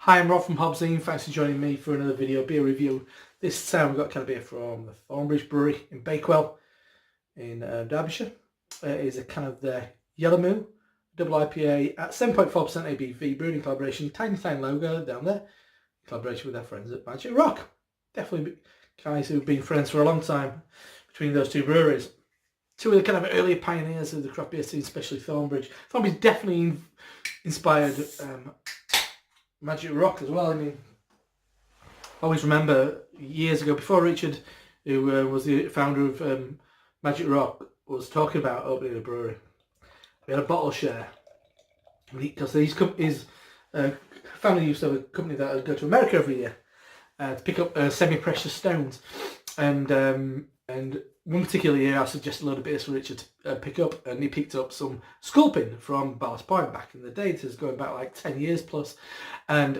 Hi, I'm Rob from HopZine. Thanks for joining me for another video beer review. This time we've got a can of beer from the Thornbridge brewery in Bakewell in Derbyshire. It is a can of the Yelamu Double IPA at 7.4% ABV, brewed in collaboration, tiny logo down there, in collaboration with their friends at Magic Rock. Definitely guys who've been friends for a long time between those two breweries. Two of the kind of earlier pioneers of the craft beer scene, especially Thornbridge. Thornbridge definitely inspired Magic Rock as well. I mean, I always remember years ago, before Richard, who was the founder of Magic Rock, was talking about opening a brewery. We had a bottle share because his family used to have a company that would go to America every year to pick up semi-precious stones, and one particular year I suggested a load of beers for Richard to pick up, and he picked up some Sculpin from Ballast Point back in the day. This is going back like 10 years plus. And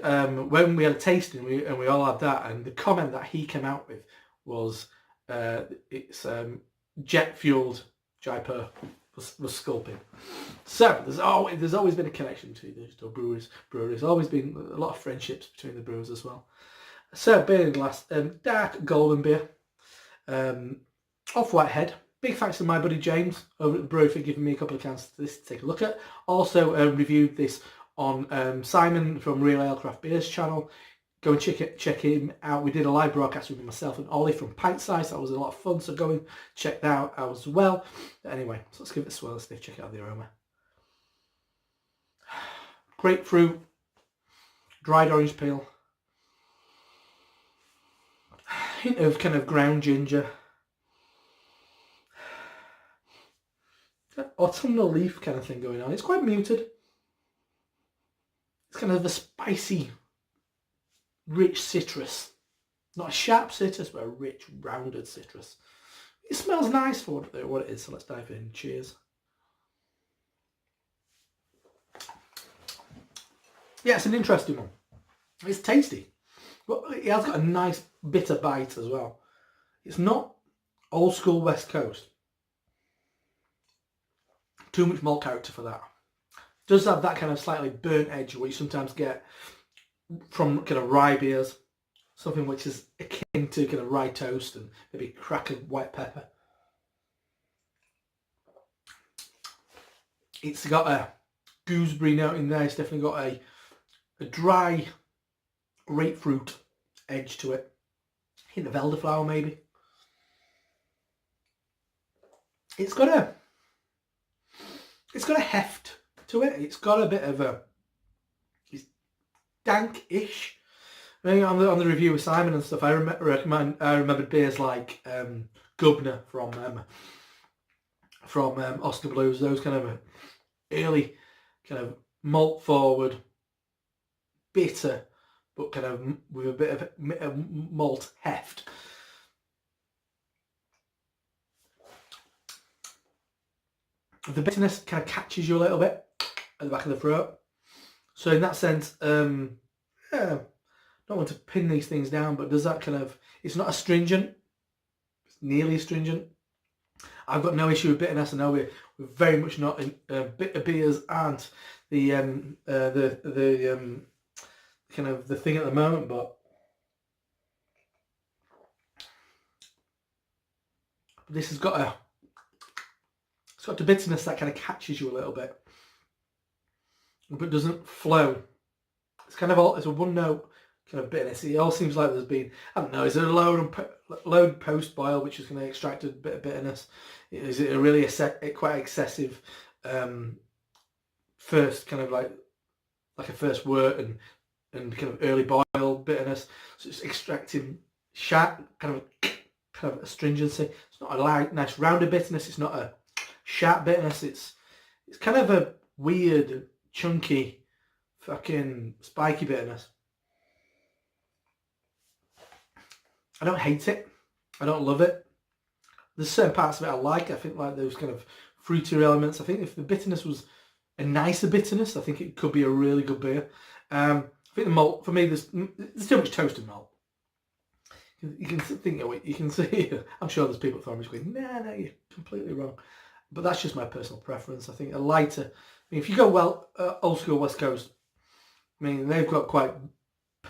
when we had a tasting, we all had that, and the comment that he came out with was it's jet-fueled Jaipur was Sculpin. So there's always been a connection to these two breweries. There's always been a lot of friendships between the brewers as well. So beer in glass, dark golden beer. Off Whitehead. Big thanks to my buddy James over at the brewery for giving me a couple of cans to this to take a look at. Also reviewed this on Simon from Real Ale Craft Beers channel. Go and check him out. We did a live broadcast with myself and Ollie from Pint Size. That was a lot of fun, so go and check that out as well. But anyway, so let's give it a swirl and sniff, check out the aroma. Grapefruit, dried orange peel, hint of kind of ground ginger, autumnal leaf kind of thing going on. It's quite muted. It's kind of a spicy, rich citrus. Not a sharp citrus, but a rich, rounded citrus. It smells nice for what it is, so let's dive in. Cheers. Yeah, it's an interesting one. It's tasty. But it has got a nice bitter bite as well. It's not old school West Coast. Too much malt character for that. It does have that kind of slightly burnt edge which you sometimes get from kind of rye beers. Something which is akin to kind of rye toast and maybe a crack of white pepper. It's got a gooseberry note in there. It's definitely got a dry grapefruit edge to it. Hint of elderflower maybe. It's got a heft to it. It's got a bit of it's dank-ish. I mean, on the review with Simon and stuff, I remembered beers like Gubner from Oscar Blues. Those kind of early, kind of malt forward, bitter, but kind of with a bit of malt heft. The bitterness kind of catches you a little bit at the back of the throat. So in that sense, yeah, don't want to pin these things down, but does that kind of, it's not astringent, it's nearly astringent. I've got no issue with bitterness. I know we're very much not in bitter beers aren't the kind of the thing at the moment, but this has got it's got the bitterness that kind of catches you a little bit, but doesn't flow. It's kind of it's a one note kind of bitterness. It all seems like there's been, I don't know, is it a load post boil which is going to extract a bit of bitterness? Is it a really quite excessive first kind of like a first wort and kind of early boil bitterness? So it's extracting sharp kind of astringency. It's not a light, nice rounded bitterness. It's not a sharp bitterness. It's kind of a weird, chunky, fucking spiky bitterness. I don't hate it. I don't love it. There's certain parts of it I like. I think like those kind of fruitier elements. I think if the bitterness was a nicer bitterness, I think it could be a really good beer. I think the malt, for me, there's too much toasted malt. You can think, you can see, I'm sure there's people at Thornbridge going, no, you're completely wrong. But that's just my personal preference. I think a lighter, I mean, if you go old school West Coast, I mean, they've got quite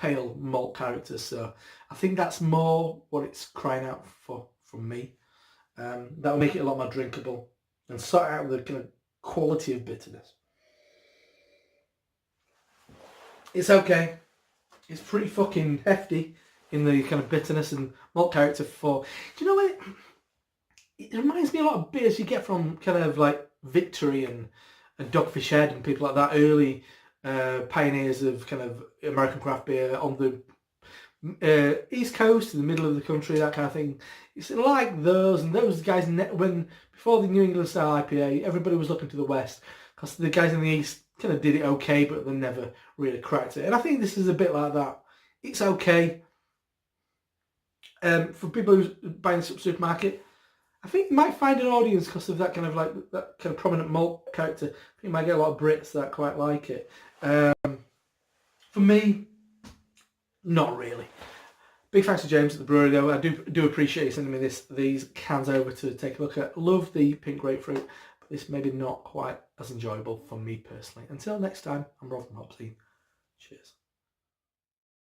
pale malt character. So I think that's more what it's crying out for from me. That'll make it a lot more drinkable and sort out the kind of quality of bitterness. It's okay. It's pretty fucking hefty in the kind of bitterness and malt character for... Do you know what? It reminds me a lot of beers you get from kind of like Victory and Dogfish Head and people like that, early pioneers of kind of American craft beer on the East Coast, in the middle of the country, that kind of thing. It's like those, and those guys, when before the New England style IPA, everybody was looking to the West, because the guys in the East kind of did it okay, but they never really cracked it. And I think this is a bit like that. It's okay. For people who's buying this at the supermarket, I think you might find an audience because of that kind of like that kind of prominent malt character. I think you might get a lot of Brits that quite like it. For me, not really. Big thanks to James at the brewery though. I do appreciate you sending me these cans over to take a look at. Love the pink grapefruit, but this maybe not quite as enjoyable for me personally. Until next time, I'm Rob from HopZine. Cheers.